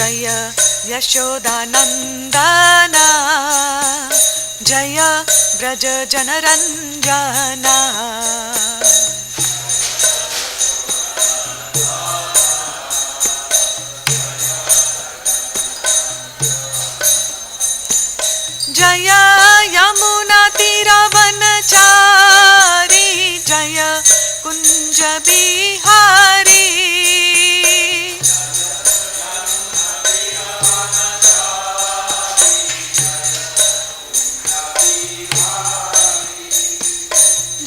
जय यशोदानन्दना जय व्रज जनरञ्जना जय यमुना तीरवनचारी जय कुंज बिहारी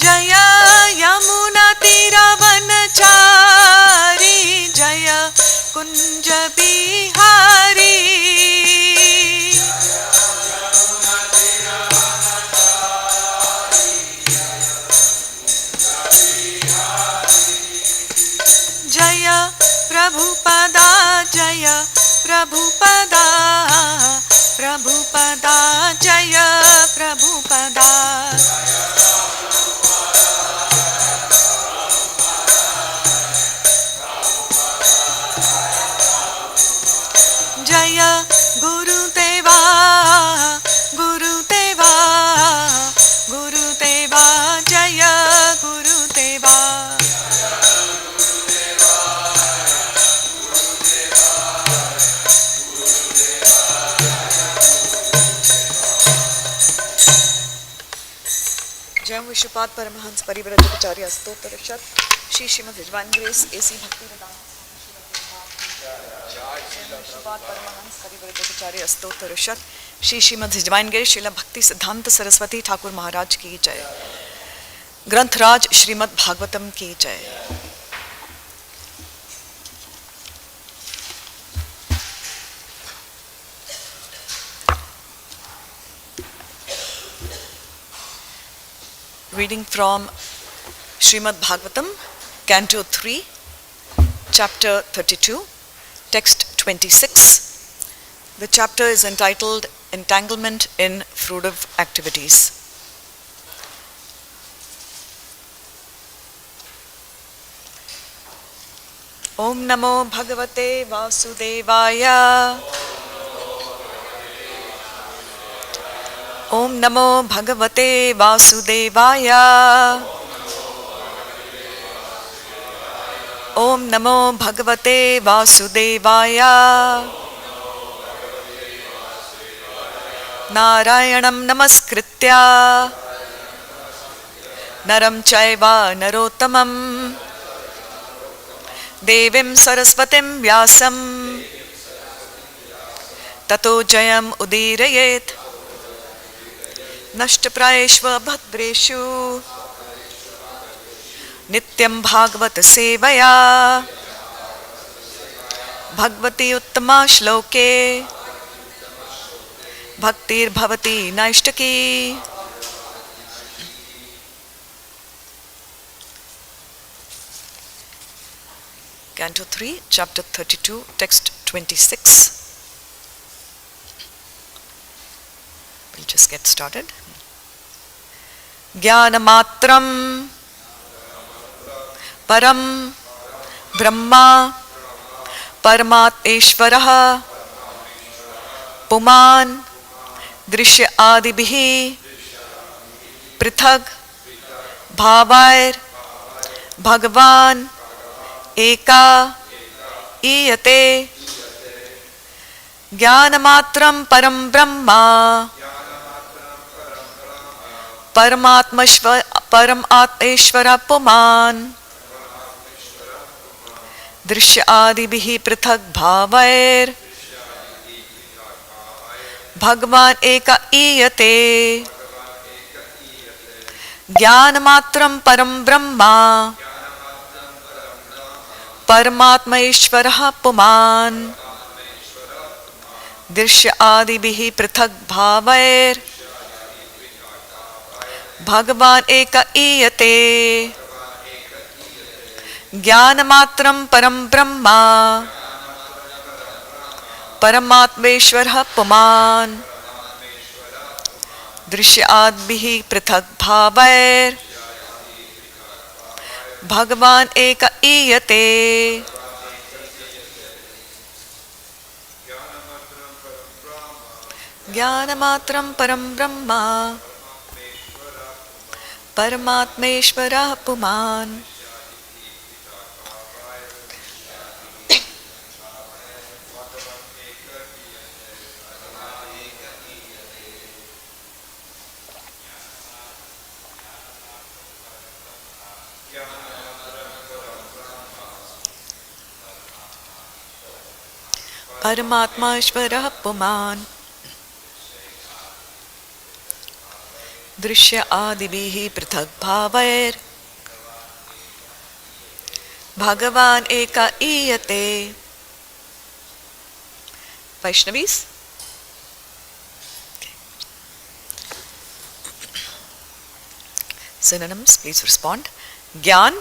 जय यमुना तीरवनचारी जय कुंज बिहारी जय प्रभुपदा जय प्रभुपदा प्रभुपदा जय प्रभुपदा जय गुरुदेवा गुरुदेवा गुरुदेवा जय गुरुदेवा जय विश्वपाद परमहंस परिव्रजकाचार्य स्तोत्र परिषद श्री श्रीमद् यजमान ग्रेस एसी भक्ति विश्वपाद परमहंस परिव्रजकाचार्य स्तोत्र परिषद श्री श्रीमद् यजमान ग्रेस श्रील भक्ति सिद्धांत सरस्वती ठाकुर महाराज की जय। ग्रंथराज श्रीमद् भागवतम की जय। Reading from Srimad Bhagavatam, Canto 3, Chapter 32, Text 26. The chapter is entitled Entanglement in Fruitive Activities. Om Namo Bhagavate Vasudevaya. Om Namo Bhagavate Vasudevaya. Om Namo Bhagavate Vasudevaya. Narayanam Namaskritya Naram Chaiva Narottamam Devim Saraswatim Vyasam Tato Jayam Udirayet नष्टप्रायेष्व भद्रेषु नित्यं भागवत सेवया भगवती उत्तमा श्लोके भक्तिर्भवति नैष्टकी। Canto 3, Chapter 32, Text 26. We'll just get started. Jnanamatram param brahma paramat eshvarah puman drishya adibhi prithag bhavair bhagavan eka iyate Jnanamatram param brahma Paramatmeshvara Puman Drishya Adibhi Prithak Bhavair Bhagavan Eka Iyate Jnanamatram Param Brahma Paramatmeshvara Puman Drishya Adibhi Prithak Bhavair Bhagavan Eka Iyate Jnanamatram Param Brahma Paramatmeshvara Puman Drishyadbhihi Prithak Bhavair Bhagavan Eka Iyate ज्ञानमात्रं परं ब्रह्म परमात्मेश्वरः पुमान् परमात्मेश्वरः पुमान् दृश्य आदिभिः पृथक् भावैर् भगवान् एक ईयते. Vaishnavis? Synonyms, please respond. Gyan,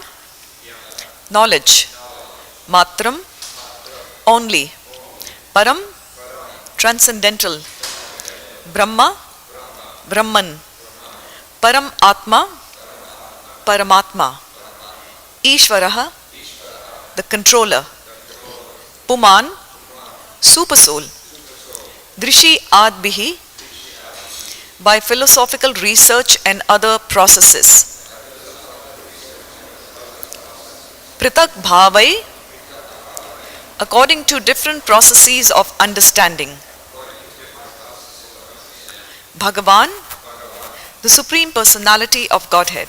knowledge. Matram, only. Param, transcendental. Brahma, Brahman. Param Atma, Paramatma. Ishvaraha, the controller. Puman, super soul. Drishi Adbihi, by philosophical research and other processes. Prithak Bhavai, according to different processes of understanding. Bhagavan, the Supreme Personality of Godhead.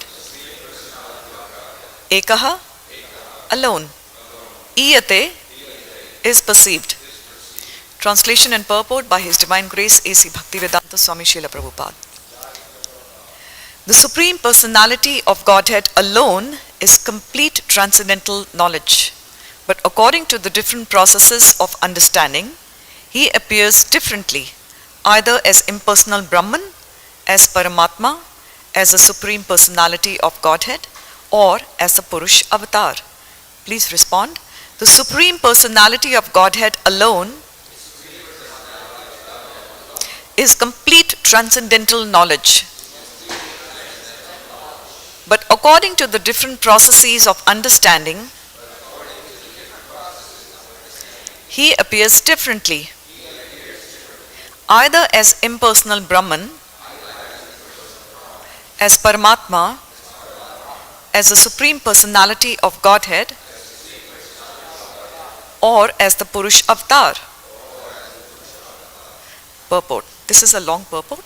Ekaha, alone. Iyate is perceived. Translation and purport by His Divine Grace A.C. Bhaktivedanta Swami Srila Prabhupada. The Supreme Personality of Godhead alone is complete transcendental knowledge. But according to the different processes of understanding, He appears differently, either as impersonal Brahman, as Paramatma, as the Supreme Personality of Godhead, or as the Purush Avatar. Please respond. The Supreme Personality of Godhead alone is complete transcendental knowledge. But according to the different processes of understanding, He appears differently, either as impersonal Brahman, as Paramatma, as the Supreme Personality of Godhead, or as the Purush Avatar. Purport. This is a long purport.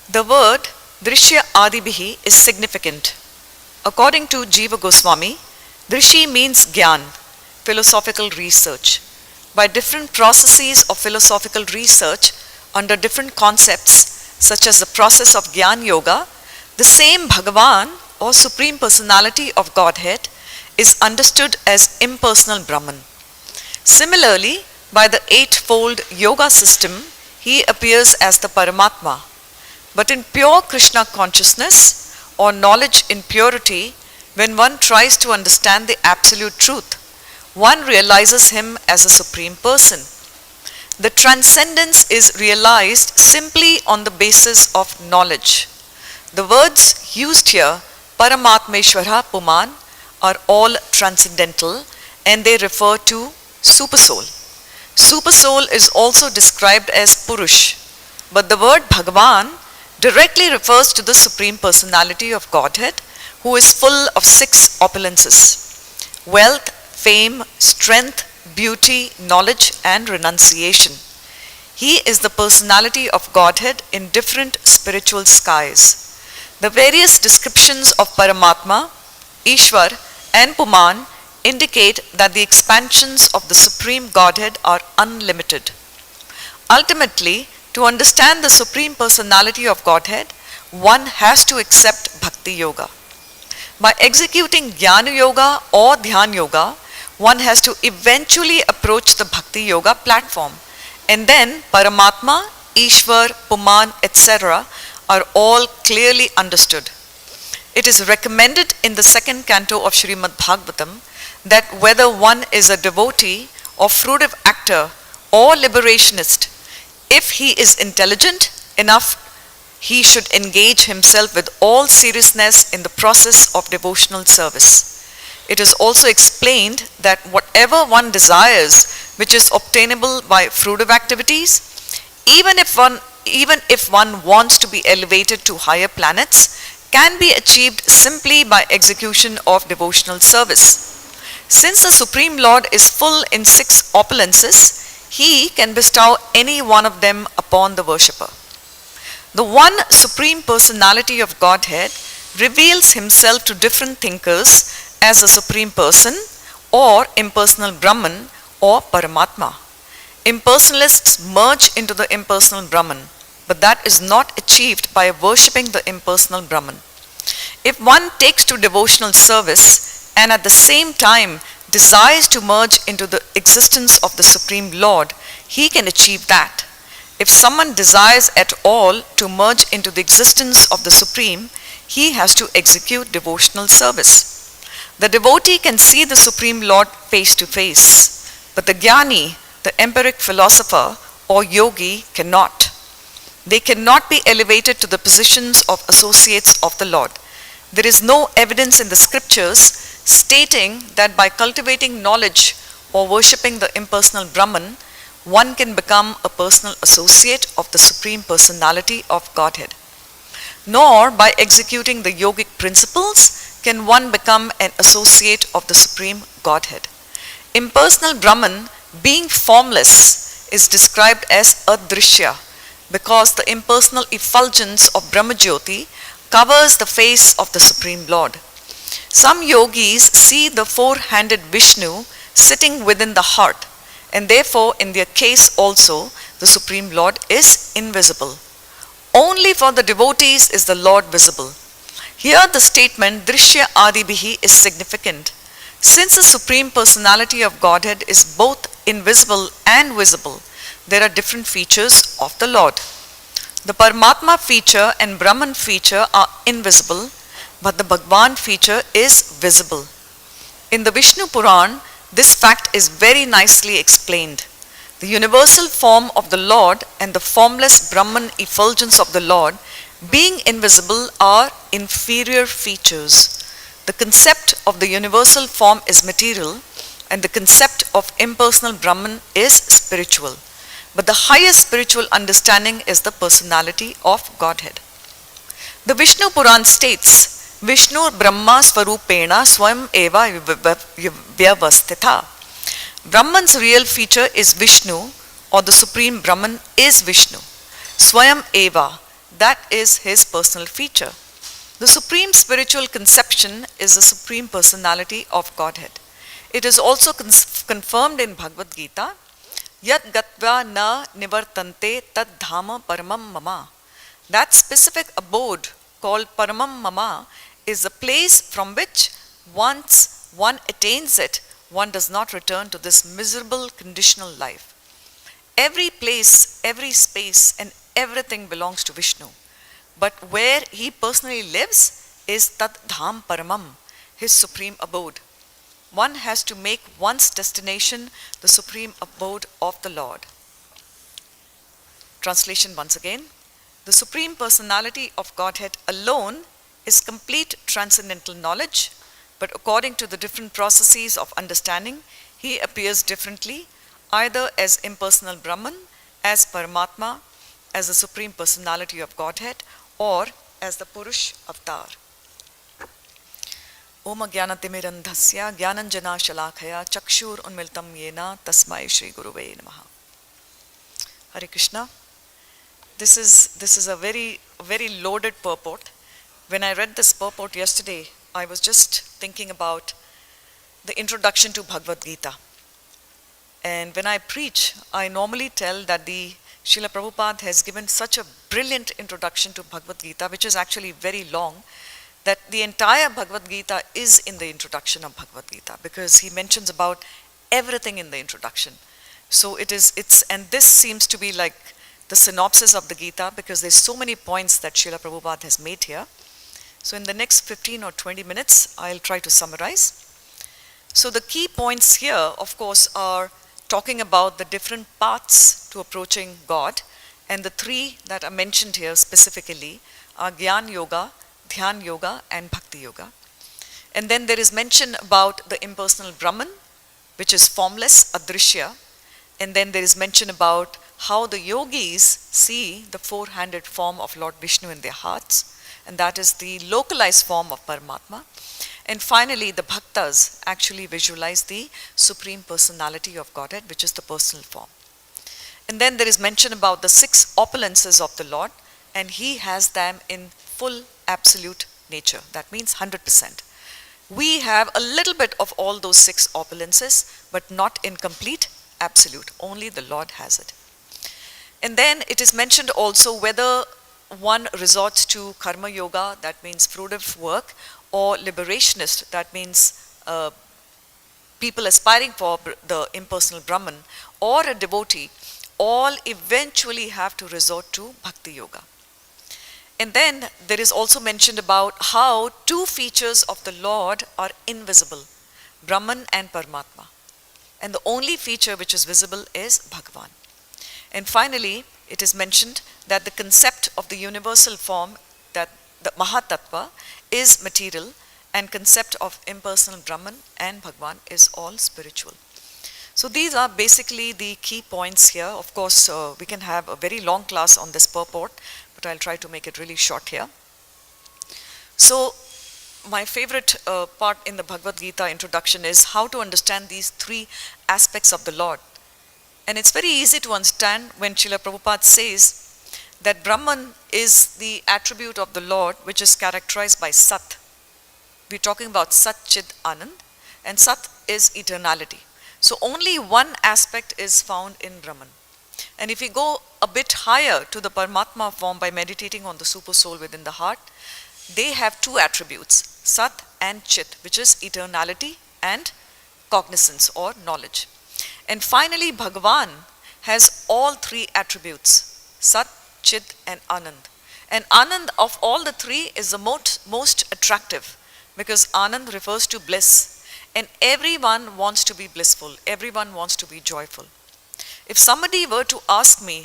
The word Drishya Adibhihi is significant. According to Jiva Goswami, Drishi means Gyan, philosophical research. By different processes of philosophical research under different concepts, such as the process of Gyan Yoga, the same Bhagavan or Supreme Personality of Godhead is understood as impersonal Brahman. Similarly, by the eightfold yoga system, He appears as the Paramatma. But in pure Krishna consciousness or knowledge in purity, when one tries to understand the absolute truth, one realizes Him as a Supreme Person. The transcendence is realized simply on the basis of knowledge. The words used here, Paramatmeshwara Puman, are all transcendental and they refer to Supersoul. Supersoul is also described as Purush, but the word Bhagavan directly refers to the Supreme Personality of Godhead, who is full of 6 opulences: wealth, fame, strength, beauty, knowledge, and renunciation. He is the personality of Godhead in different spiritual skies. The various descriptions of Paramatma, Ishwar, and Puman indicate that the expansions of the Supreme Godhead are unlimited. Ultimately, to understand the Supreme Personality of Godhead, one has to accept Bhakti Yoga. By executing Jnana Yoga or Dhyan Yoga, one has to eventually approach the Bhakti Yoga platform, and then Paramatma, Ishwar, Puman, etc. are all clearly understood. It is recommended in the second canto of Srimad Bhagavatam that whether one is a devotee or fruitive actor or liberationist, if he is intelligent enough, he should engage himself with all seriousness in the process of devotional service. It is also explained that whatever one desires, which is obtainable by fruitive activities, even if one wants to be elevated to higher planets, can be achieved simply by execution of devotional service. Since the Supreme Lord is full in 6 opulences, he can bestow any one of them upon the worshipper. The one Supreme Personality of Godhead reveals himself to different thinkers as a Supreme Person or impersonal Brahman or Paramatma. Impersonalists merge into the impersonal Brahman, but that is not achieved by worshipping the impersonal Brahman. If one takes to devotional service and at the same time desires to merge into the existence of the Supreme Lord, he can achieve that. If someone desires at all to merge into the existence of the Supreme, he has to execute devotional service. The devotee can see the Supreme Lord face to face, but the Jnani, the empiric philosopher or yogi, cannot. They cannot be elevated to the positions of associates of the Lord. There is no evidence in the scriptures stating that by cultivating knowledge or worshipping the impersonal Brahman, one can become a personal associate of the Supreme Personality of Godhead. Nor by executing the yogic principles can one become an associate of the Supreme Godhead. Impersonal Brahman, being formless, is described as adrishya because the impersonal effulgence of Brahmajyoti covers the face of the Supreme Lord. Some yogis see the four-handed Vishnu sitting within the heart, and therefore in their case also the Supreme Lord is invisible. Only for the devotees is the Lord visible. Here the statement Drishya Adibihi is significant. Since the Supreme Personality of Godhead is both invisible and visible, there are different features of the Lord. The Paramatma feature and Brahman feature are invisible, but the Bhagwan feature is visible. In the Vishnu Puran, this fact is very nicely explained. The universal form of the Lord and the formless Brahman effulgence of the Lord, being invisible, are inferior features. The concept of the universal form is material, and the concept of impersonal Brahman is spiritual. But the highest spiritual understanding is the personality of Godhead. The Vishnu Puran states, Vishnu Brahma Swarupena Swam Eva Vyavastitha. Brahman's real feature is Vishnu, or the Supreme Brahman is Vishnu. Swayam Eva, that is his personal feature. The supreme spiritual conception is the Supreme Personality of Godhead. It is also confirmed in Bhagavad Gita, Yat Gatva Na Nivartante Tad Dhama Paramam Mama. That specific abode called Paramam Mama is the place from which once one attains it, one does not return to this miserable conditional life. Every place, every space, and everything belongs to Vishnu. But where he personally lives is Tat Dham Paramam, his supreme abode. One has to make one's destination the supreme abode of the Lord. Translation once again. The Supreme Personality of Godhead alone is complete transcendental knowledge, but according to the different processes of understanding, he appears differently, either as impersonal Brahman, as Paramatma, as the Supreme Personality of Godhead, or as the Purush Avatar. Om Jnanatimirandhasya Jnananjana Shalakaya Chakshur Unmiltam Yena Tasmai Shri Guruve Namaha. Hare Krishna. This is a very loaded purport. When I read this purport yesterday, I was just thinking about the introduction to Bhagavad Gita. And when I preach, I normally tell that the Srila Prabhupada has given such a brilliant introduction to Bhagavad Gita, which is actually very long, that the entire Bhagavad Gita is in the introduction of Bhagavad Gita, because he mentions about everything in the introduction. So and this seems to be like the synopsis of the Gita, because there's so many points that Srila Prabhupada has made here. So in the next 15 or 20 minutes, I'll try to summarize. So the key points here, of course, are talking about the different paths to approaching God, and the three that are mentioned here specifically are Gyan Yoga, Dhyan Yoga, and Bhakti Yoga. And then there is mention about the impersonal Brahman, which is formless, Adrishya, and then there is mention about how the yogis see the four-handed form of Lord Vishnu in their hearts, and that is the localized form of Paramatma. And finally, the bhaktas actually visualize the Supreme Personality of Godhead, which is the personal form. And then there is mention about the 6 opulences of the Lord, and he has them in full absolute nature. That means 100%. We have a little bit of all those 6 opulences, but not in complete absolute. Only the Lord has it. And then it is mentioned also whether one resorts to karma yoga, that means fruitive work, or liberationist, that means people aspiring for the impersonal Brahman, or a devotee, all eventually have to resort to bhakti yoga. And then there is also mentioned about how 2 features of the Lord are invisible, Brahman and Paramatma. And the only feature which is visible is Bhagavan. And finally, it is mentioned that the concept of the universal form, that the Mahatattva, is material, and concept of impersonal Brahman and Bhagavan is all spiritual. So these are basically the key points here. Of course, we can have a very long class on this purport, but I'll try to make it really short here. So my favorite part in the Bhagavad Gita introduction is how to understand these 3 aspects of the Lord. And it's very easy to understand when Srila Prabhupada says that Brahman is the attribute of the Lord which is characterized by Sat. We're talking about Sat Chid Anand, and Sat is eternality. So only one aspect is found in Brahman. And if we go a bit higher to the Paramatma form by meditating on the super soul within the heart, they have 2 attributes, Sat and Chit, which is eternality and cognizance or knowledge. And finally, Bhagavan has all 3 attributes, Sat, Chit and Anand. And Anand of all the 3 is the most attractive, because Anand refers to bliss. And everyone wants to be blissful. Everyone wants to be joyful. If somebody were to ask me,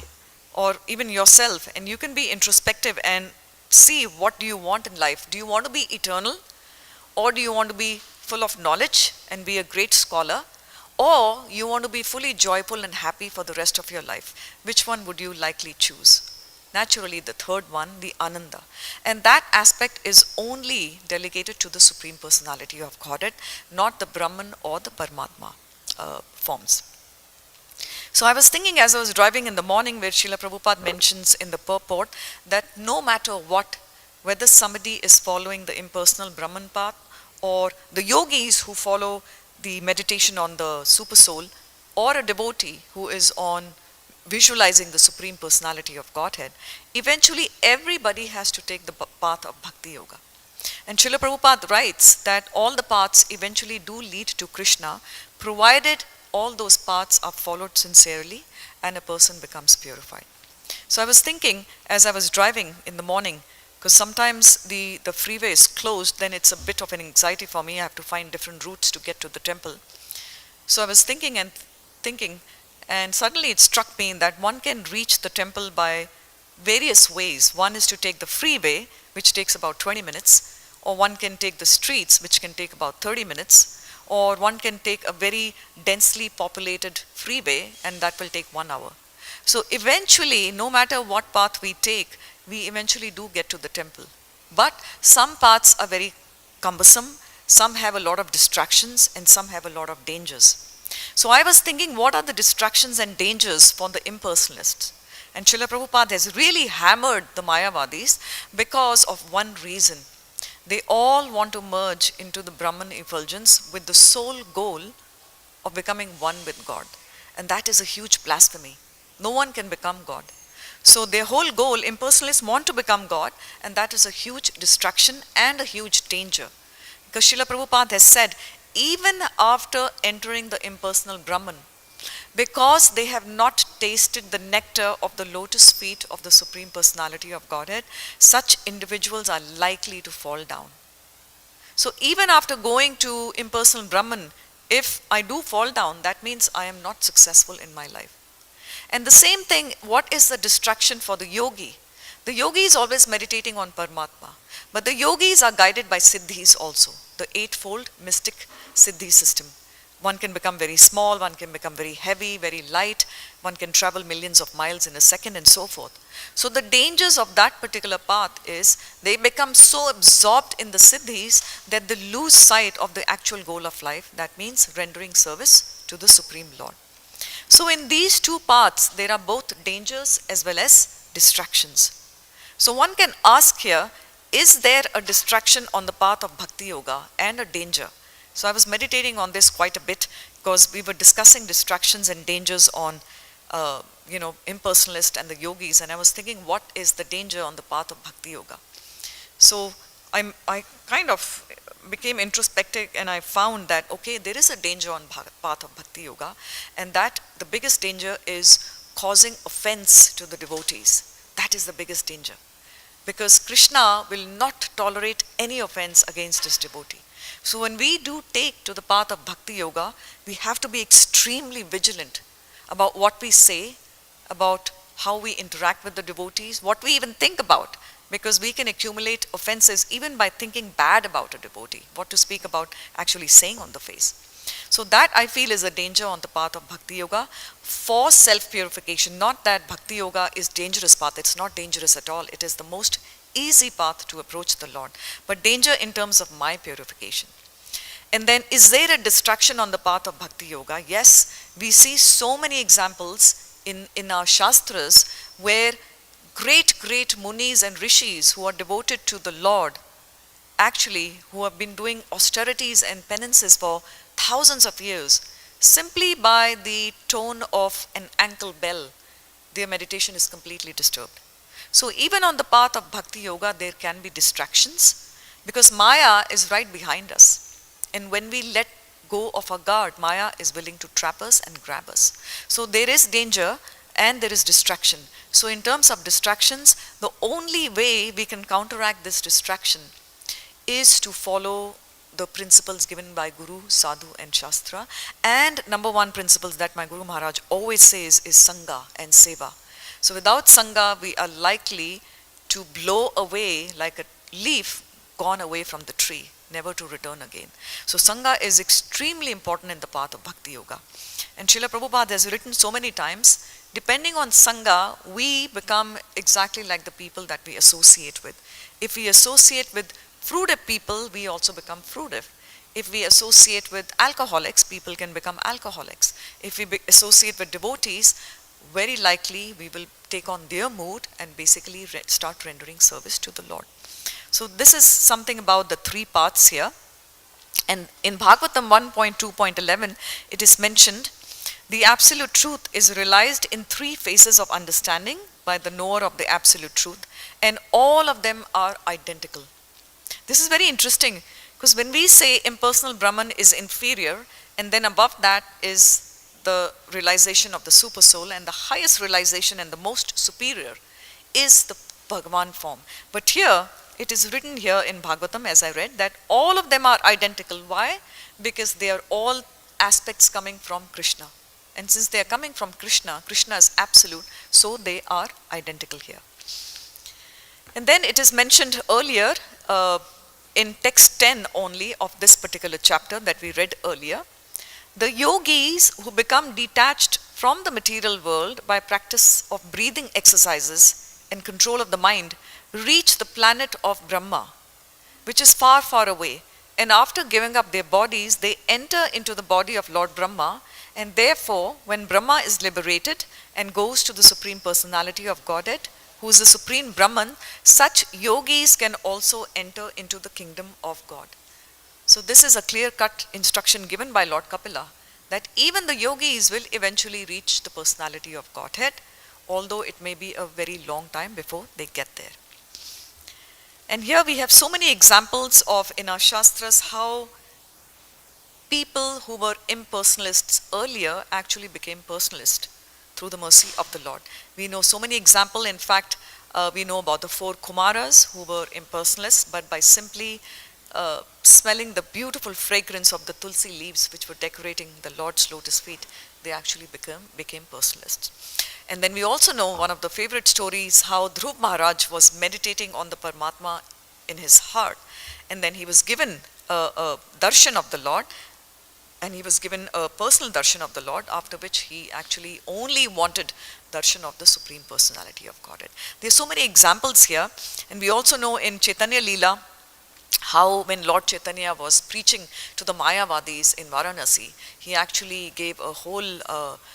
or even yourself, and you can be introspective and see what do you want in life. Do you want to be eternal? Or do you want to be full of knowledge and be a great scholar? Or you want to be fully joyful and happy for the rest of your life? Which one would you likely choose? Naturally, the third one, the Ananda. And that aspect is only delegated to the Supreme Personality of Godhead, not the Brahman or the Paramatma forms. So I was thinking as I was driving in the morning, where Srila Prabhupada mentions in the purport that no matter what, whether somebody is following the impersonal Brahman path or the yogis who follow the meditation on the super soul, or a devotee who is on visualizing the Supreme Personality of Godhead, eventually everybody has to take the path of Bhakti Yoga. And Srila Prabhupada writes that all the paths eventually do lead to Krishna, provided all those paths are followed sincerely and a person becomes purified. So I was thinking as I was driving in the morning, because sometimes the freeway is closed, then it's a bit of an anxiety for me. I have to find different routes to get to the temple. So I was thinking, and suddenly it struck me that one can reach the temple by various ways. One is to take the freeway, which takes about 20 minutes, or one can take the streets, which can take about 30 minutes, or one can take a very densely populated freeway, and that will take 1 hour. So eventually, no matter what path we take, we eventually do get to the temple. But some paths are very cumbersome, some have a lot of distractions, and some have a lot of dangers. So I was thinking, what are the distractions and dangers for the impersonalists? And Srila Prabhupada has really hammered the Mayavadis because of one reason. They all want to merge into the Brahman effulgence with the sole goal of becoming one with God. And that is a huge blasphemy. No one can become God. So their whole goal, impersonalists want to become God, and that is a huge distraction and a huge danger. Because Srila Prabhupada has said, even after entering the impersonal Brahman, because they have not tasted the nectar of the lotus feet of the Supreme Personality of Godhead, such individuals are likely to fall down. So even after going to impersonal Brahman, if I do fall down, that means I am not successful in my life. And the same thing, what is the distraction for the yogi? The yogi is always meditating on Paramatma. But the yogis are guided by siddhis also, the eightfold mystic siddhi system. One can become very small, one can become very heavy, very light, one can travel millions of miles in a second and so forth. So the dangers of that particular path is they become so absorbed in the siddhis that they lose sight of the actual goal of life. That means rendering service to the Supreme Lord. So in these two paths, there are both dangers as well as distractions. So one can ask here, is there a distraction on the path of Bhakti Yoga and a danger? So I was meditating on this quite a bit because we were discussing distractions and dangers on, impersonalist and the yogis, and I was thinking, what is the danger on the path of Bhakti Yoga? So I kind of became introspective and I found that, okay, there is a danger on path of Bhakti Yoga, and that the biggest danger is causing offense to the devotees. That is the biggest danger. Because Krishna will not tolerate any offense against his devotee. So when we do take to the path of Bhakti Yoga, we have to be extremely vigilant about what we say, about how we interact with the devotees, what we even think about, because we can accumulate offenses even by thinking bad about a devotee, what to speak about actually saying on the face. So that I feel is a danger on the path of Bhakti Yoga for self-purification. Not that Bhakti Yoga is dangerous path, it's not dangerous at all, it is the most easy path to approach the Lord, but danger in terms of my purification. And then, is there a distraction on the path of Bhakti Yoga? Yes, we see so many examples in our Shastras where great Munis and Rishis who are devoted to the Lord, actually who have been doing austerities and penances for thousands of years, simply by the tone of an ankle bell, their meditation is completely disturbed. So even on the path of Bhakti Yoga, there can be distractions because Maya is right behind us. And when we let go of our guard, Maya is willing to trap us and grab us. So there is danger and there is distraction. So in terms of distractions, the only way we can counteract this distraction is to follow the principles given by Guru, Sadhu and Shastra. And number one principles that my Guru Maharaj always says is Sangha and Seva. So without Sangha, we are likely to blow away like a leaf gone away from the tree, never to return again. So Sangha is extremely important in the path of Bhakti Yoga. And Srila Prabhupada has written so many times, depending on Sangha, we become exactly like the people that we associate with. If we associate with fruitive people, we also become fruitive. If we associate with alcoholics, people can become alcoholics. If we associate with devotees, very likely we will take on their mood and basically start rendering service to the Lord. So this is something about the three paths here. And in Bhagavatam 1.2.11, it is mentioned, the absolute truth is realized in three phases of understanding by the knower of the absolute truth, and all of them are identical. This is very interesting because when we say impersonal Brahman is inferior, and then above that is the realization of the super soul, and the highest realization and the most superior is the Bhagavan form. But here, it is written here in Bhagavatam, as I read, that all of them are identical. Why? Because they are all aspects coming from Krishna. And since they are coming from Krishna, Krishna is absolute, so they are identical here. And then it is mentioned earlier in text 10 only of this particular chapter that we read earlier, the yogis who become detached from the material world by practice of breathing exercises and control of the mind reach the planet of Brahma, which is far, far away. And after giving up their bodies, they enter into the body of Lord Brahma. And therefore, when Brahma is liberated and goes to the Supreme Personality of Godhead, who is the Supreme Brahman, such yogis can also enter into the kingdom of God. So this is a clear-cut instruction given by Lord Kapila, that even the yogis will eventually reach the personality of Godhead, although it may be a very long time before they get there. And here we have so many examples of, in our Shastras, how people who were impersonalists earlier actually became personalists through the mercy of the Lord. We know so many examples. In fact, we know about the 4 Kumaras who were impersonalists, but by simply smelling the beautiful fragrance of the tulsi leaves which were decorating the Lord's lotus feet, they actually became personalists. And then we also know one of the favorite stories, how Dhruv Maharaj was meditating on the Paramatma in his heart, and then he was given a darshan of the Lord. and he was given a personal darshan of the Lord, after which he actually only wanted darshan of the Supreme Personality of Godhead. There are so many examples here, and we also know in Chaitanya Leela how when Lord Chaitanya was preaching to the Mayavadis in Varanasi, he actually gave a whole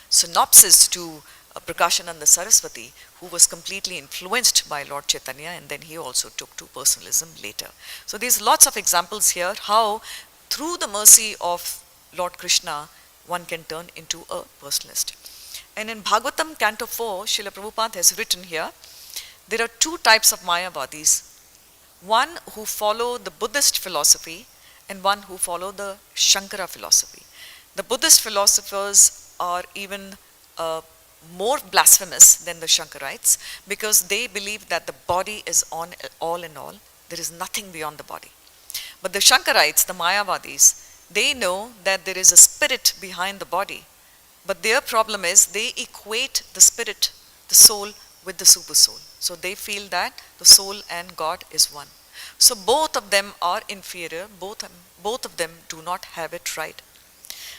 synopsis to Prakashananda Saraswati, who was completely influenced by Lord Chaitanya, and then he also took to personalism later. So there's lots of examples here how through the mercy of Lord Krishna one can turn into a personalist. And in Bhagavatam Canto 4, Srila Prabhupada has written here, there are two types of Mayavadis. One who follow the Buddhist philosophy and one who follow the Shankara philosophy. The Buddhist philosophers are even more blasphemous than the Shankarites, because they believe that the body is all in all. There is nothing beyond the body. But the Shankarites, the Mayavadis, they know that there is a spirit behind the body. But their problem is they equate the spirit, the soul, with the super soul. So they feel that the soul and God is one. So both of them are inferior. Both of them do not have it right.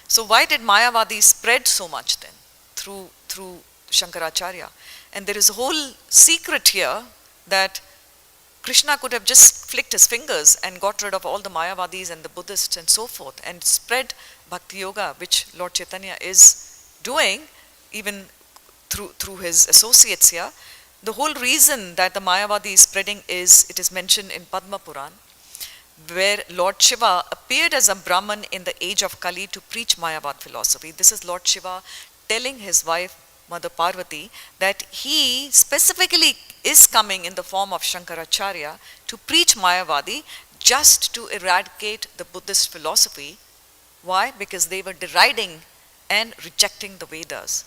So why did Mayavadi spread so much then through Shankaracharya? And there is a whole secret here that Krishna could have just flicked his fingers and got rid of all the Mayavadis and the Buddhists and so forth and spread Bhakti Yoga, which Lord Chaitanya is doing even through his associates here. The whole reason that the Mayavadi is spreading is, it is mentioned in Padma Puran, where Lord Shiva appeared as a Brahman in the age of Kali to preach Mayavad philosophy. This is Lord Shiva telling his wife, Mother Parvati, that he specifically is coming in the form of Shankaracharya to preach Mayavadi just to eradicate the Buddhist philosophy. Why? Because they were deriding and rejecting the Vedas.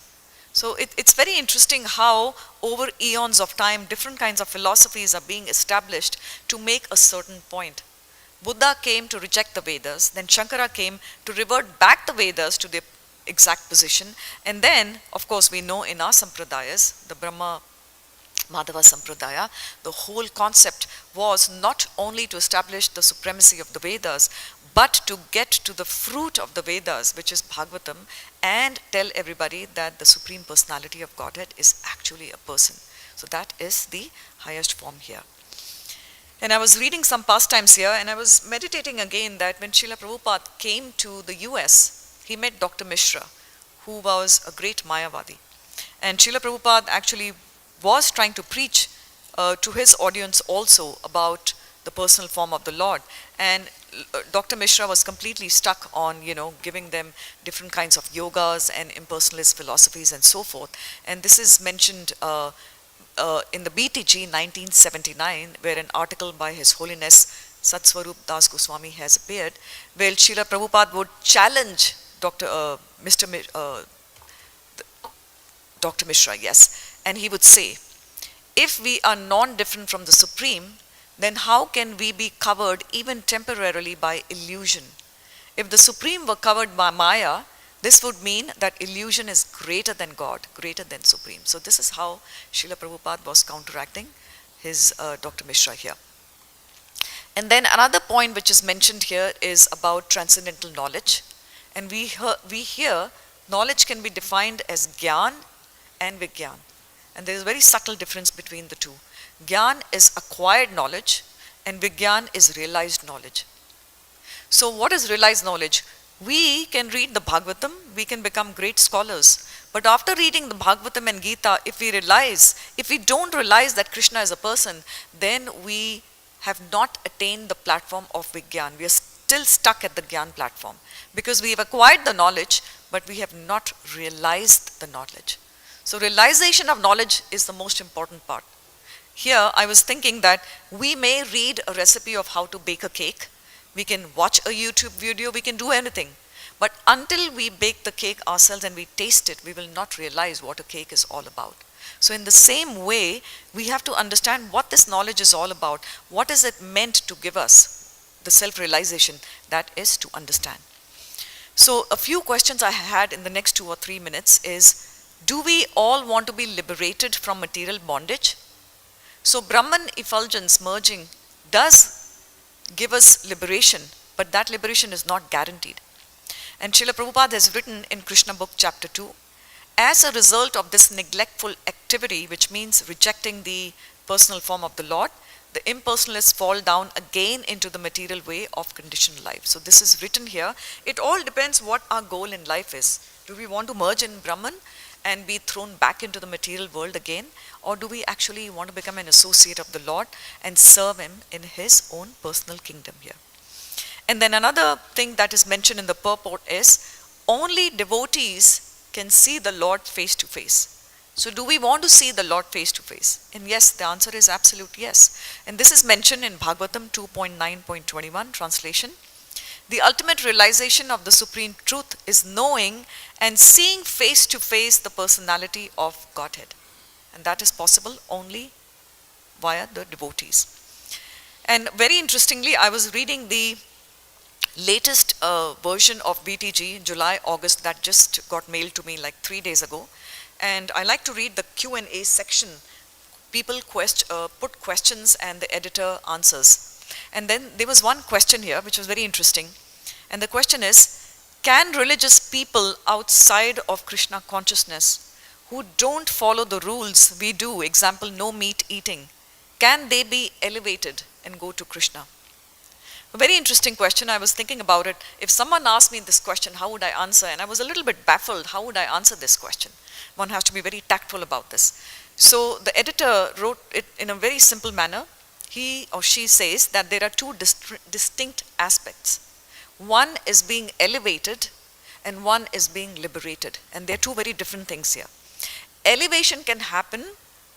So it's very interesting how over eons of time, different kinds of philosophies are being established to make a certain point. Buddha came to reject the Vedas, then Shankara came to revert back the Vedas to their exact position. And then, of course, we know in our Sampradayas, the Brahma Madhava Sampradaya, the whole concept was not only to establish the supremacy of the Vedas, but to get to the fruit of the Vedas, which is Bhagavatam, and tell everybody that the Supreme Personality of Godhead is actually a person. So that is the highest form here. And I was reading some pastimes here, and I was meditating again that when Srila Prabhupada came to the US, he met Dr. Mishra, who was a great Mayavadi. And Srila Prabhupada actually was trying to preach to his audience also about the personal form of the Lord. And Dr. Mishra was completely stuck on, giving them different kinds of yogas and impersonalist philosophies and so forth. And this is mentioned in the BTG 1979, where an article by His Holiness Satswarup Das Goswami has appeared, where Srila Prabhupada would challenge Dr. Mishra, yes. And he would say, if we are non-different from the Supreme, then how can we be covered even temporarily by illusion? If the Supreme were covered by Maya, this would mean that illusion is greater than God, greater than Supreme. So this is how Srila Prabhupada was counteracting his Dr. Mishra here. And then another point which is mentioned here is about transcendental knowledge. And we hear knowledge can be defined as Gyan and Vigyan. And there is a very subtle difference between the two. Gyan is acquired knowledge and Vigyan is realized knowledge. So what is realized knowledge? We can read the Bhagavatam, we can become great scholars. But after reading the Bhagavatam and Gita, if we don't realize that Krishna is a person, then we have not attained the platform of Vigyan. We are still stuck at the Gyan platform because we have acquired the knowledge, but we have not realized the knowledge. So realization of knowledge is the most important part. Here I was thinking that we may read a recipe of how to bake a cake, we can watch a YouTube video, we can do anything. But until we bake the cake ourselves and we taste it, we will not realize what a cake is all about. So in the same way, we have to understand what this knowledge is all about. What is it meant to give us? The self-realization, that is to understand. So a few questions I had in the next 2 or 3 minutes is, do we all want to be liberated from material bondage? So Brahman effulgence merging does give us liberation, but that liberation is not guaranteed. And Srila Prabhupada has written in Krishna Book chapter 2, as a result of this neglectful activity, which means rejecting the personal form of the Lord, the impersonalists fall down again into the material way of conditioned life. So this is written here. It all depends what our goal in life is. Do we want to merge in Brahman and be thrown back into the material world again? Or do we actually want to become an associate of the Lord and serve Him in His own personal kingdom here? And then another thing that is mentioned in the purport is, only devotees can see the Lord face to face. So do we want to see the Lord face to face? And yes, the answer is absolute yes. And this is mentioned in Bhagavatam 2.9.21 translation. The ultimate realization of the supreme truth is knowing and seeing face to face the personality of Godhead. And that is possible only via the devotees. And very interestingly, I was reading the latest version of BTG, July, August, that just got mailed to me like 3 days ago. And I like to read the Q&A section. People put questions and the editor answers. And then there was one question here which was very interesting. And the question is, can religious people outside of Krishna consciousness who don't follow the rules we do, example, no meat eating, can they be elevated and go to Krishna? A very interesting question. I was thinking about it. If someone asked me this question, how would I answer? And I was a little bit baffled. How would I answer this question? One has to be very tactful about this. So the editor wrote it in a very simple manner. He or she says that there are two distinct aspects. One is being elevated and one is being liberated. And they're two very different things here. Elevation can happen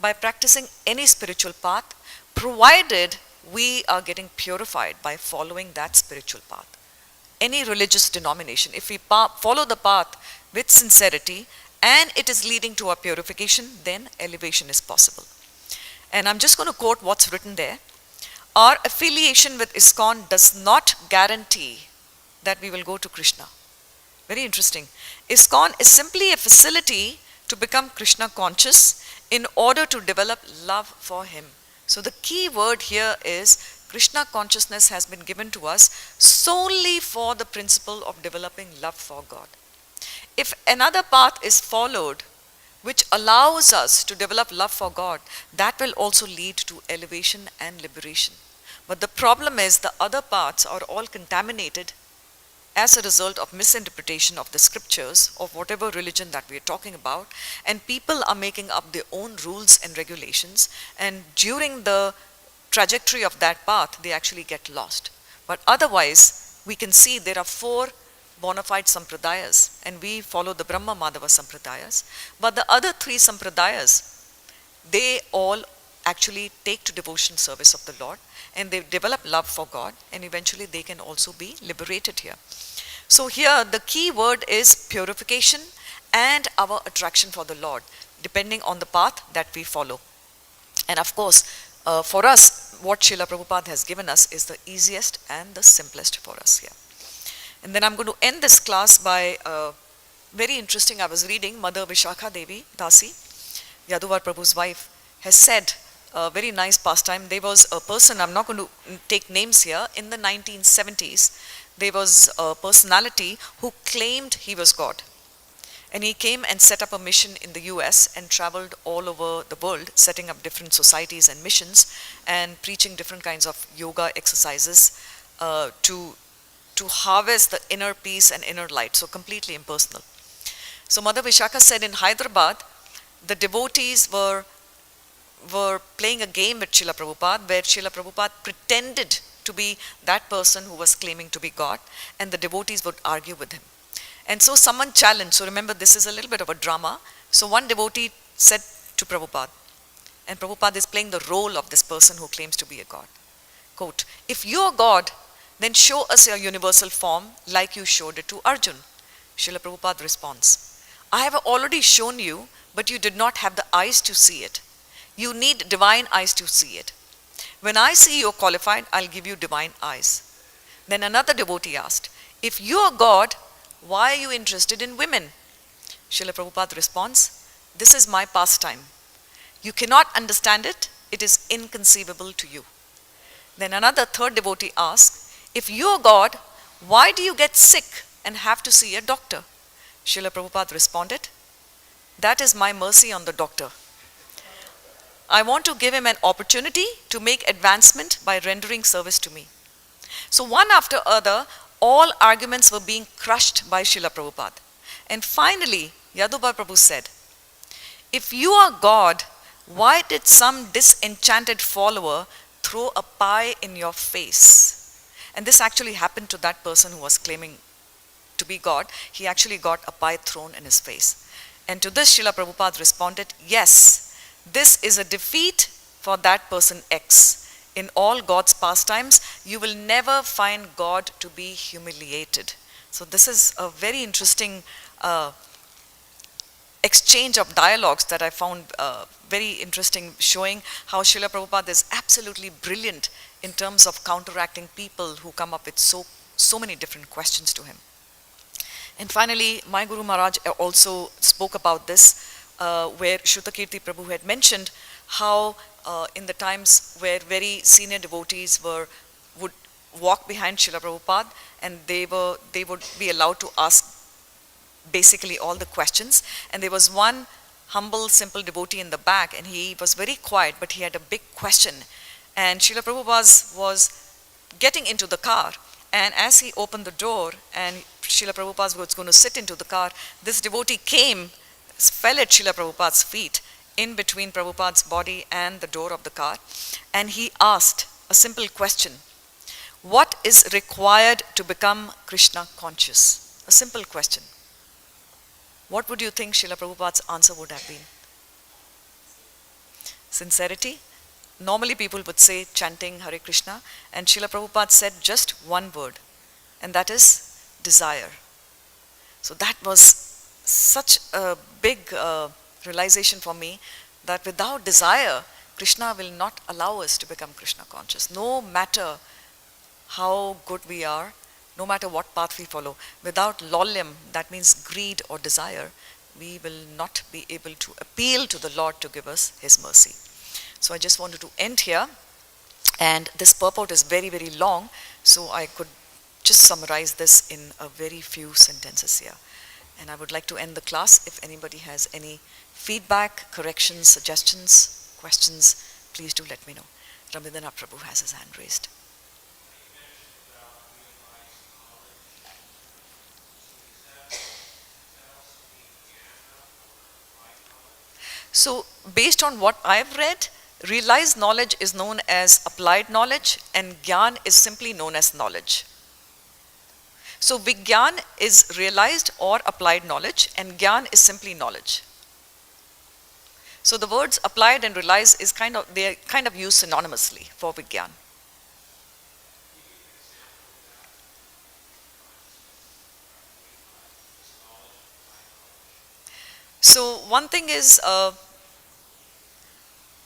by practicing any spiritual path, provided we are getting purified by following that spiritual path. Any religious denomination, if we follow the path with sincerity and it is leading to our purification, then elevation is possible. And I'm just going to quote what's written there. Our affiliation with ISKCON does not guarantee that we will go to Krishna. Very interesting. ISKCON is simply a facility to become Krishna conscious in order to develop love for Him. So the key word here is Krishna consciousness has been given to us solely for the principle of developing love for God. If another path is followed which allows us to develop love for God, that will also lead to elevation and liberation. But the problem is the other paths are all contaminated as a result of misinterpretation of the scriptures of whatever religion that we are talking about, and people are making up their own rules and regulations, and during the trajectory of that path they actually get lost. But otherwise we can see there are 4 bona fide sampradayas, and we follow the Brahma Madhava sampradayas, but the other 3 sampradayas, they all actually take to devotion service of the Lord, and they develop love for God, and eventually they can also be liberated here. So here the key word is purification and our attraction for the Lord, depending on the path that we follow. And of course, for us, what Srila Prabhupada has given us is the easiest and the simplest for us here. And then I'm going to end this class by very interesting, I was reading, Mother Vishakha Devi Dasi, Yaduvar Prabhu's wife, has said a very nice pastime. There was a person, I'm not going to take names here, in the 1970s, there was a personality who claimed he was God. And he came and set up a mission in the US and traveled all over the world, setting up different societies and missions and preaching different kinds of yoga exercises to harvest the inner peace and inner light, so completely impersonal. So Mother Vishakha said in Hyderabad, the devotees were playing a game with Srila Prabhupada, where Srila Prabhupada pretended to be that person who was claiming to be God, and the devotees would argue with him. And so someone challenged, so remember this is a little bit of a drama, so one devotee said to Prabhupada, and Prabhupada is playing the role of this person who claims to be a God, quote, "If you are God, then show us your universal form like you showed it to Arjun." Srila Prabhupada responds, "I have already shown you, but you did not have the eyes to see it. You need divine eyes to see it. When I see you are qualified, I'll give you divine eyes." Then another devotee asked, "If you are God, why are you interested in women?" Srila Prabhupada responds, "This is my pastime. You cannot understand it. It is inconceivable to you." Then another third devotee asked, "If you are God, why do you get sick and have to see a doctor. Srila Prabhupada responded, that is my mercy on the doctor. I want to give him an opportunity to make advancement by rendering service to me. So one after other, all arguments were being crushed by Srila Prabhupada. And finally, Yadubhai Prabhu said, if you are God, why did some disenchanted follower throw a pie in your face? And this actually happened to that person who was claiming to be God. He actually got a pie thrown in his face. And to this, Srila Prabhupada responded, yes, this is a defeat for that person X. In all God's pastimes, you will never find God to be humiliated. So this is a very interesting exchange of dialogues that I found very interesting, showing how Srila Prabhupada is absolutely brilliant in terms of counteracting people who come up with so many different questions to him. And finally, my Guru Maharaj also spoke about this, where Shrutakirti Prabhu had mentioned how in the times where very senior devotees would walk behind Srila Prabhupada, and they would be allowed to ask basically all the questions. And there was one humble, simple devotee in the back, and he was very quiet, but he had a big question. And Srila Prabhupada was getting into the car, and as he opened the door and Srila Prabhupada was going to sit into the car, this devotee came, fell at Srila Prabhupada's feet, in between Prabhupada's body and the door of the car, and he asked a simple question: what is required to become Krishna conscious? A simple question. What would you think Srila Prabhupada's answer would have been? Sincerity. Normally people would say chanting Hare Krishna, and Srila Prabhupada said just one word, and that is desire. So that was such a big realization for me, that without desire, Krishna will not allow us to become Krishna conscious. No matter how good we are, no matter what path we follow, without lolyam, that means greed or desire, we will not be able to appeal to the Lord to give us His mercy. So I just wanted to end here, and this purport is very, very long, so I could just summarize this in a very few sentences here. And I would like to end the class. If anybody has any feedback, corrections, suggestions, questions, please do let me know. Rabindranath Prabhu has his hand raised. So based on what I've read, realized knowledge is known as applied knowledge, and Gyan is simply known as knowledge. So Vigyan is realized or applied knowledge, and Gyan is simply knowledge. So the words applied and realized is they are kind of used synonymously for Vigyan. So one thing is,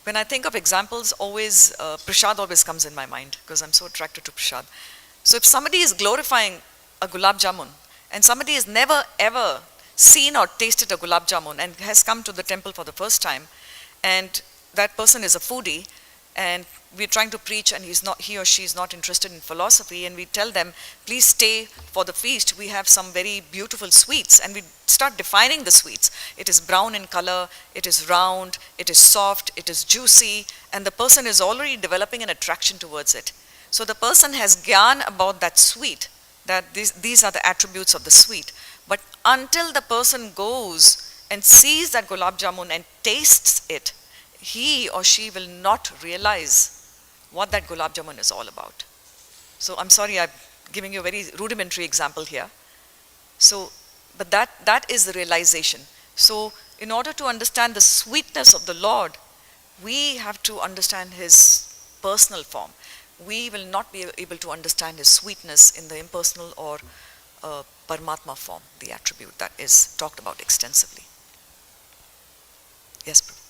when I think of examples, always prasad always comes in my mind, because I'm so attracted to prasad. So if somebody is glorifying a gulab jamun, and somebody has never ever seen or tasted a gulab jamun and has come to the temple for the first time, and that person is a foodie, and we're trying to preach, and he or she is not interested in philosophy, and we tell them, please stay for the feast, we have some very beautiful sweets, and we start defining the sweets. It is brown in color, it is round, it is soft, it is juicy, and the person is already developing an attraction towards it. So the person has gyan about that sweet, that these are the attributes of the sweet. But until the person goes and sees that gulab jamun and tastes it, he or she will not realize what that gulab jamun is all about. So I'm sorry, I'm giving you a very rudimentary example here. So, but that is the realization. So in order to understand the sweetness of the Lord, we have to understand His personal form. We will not be able to understand His sweetness in the impersonal or Paramatma form, the attribute that is talked about extensively. Yes, Prabhu.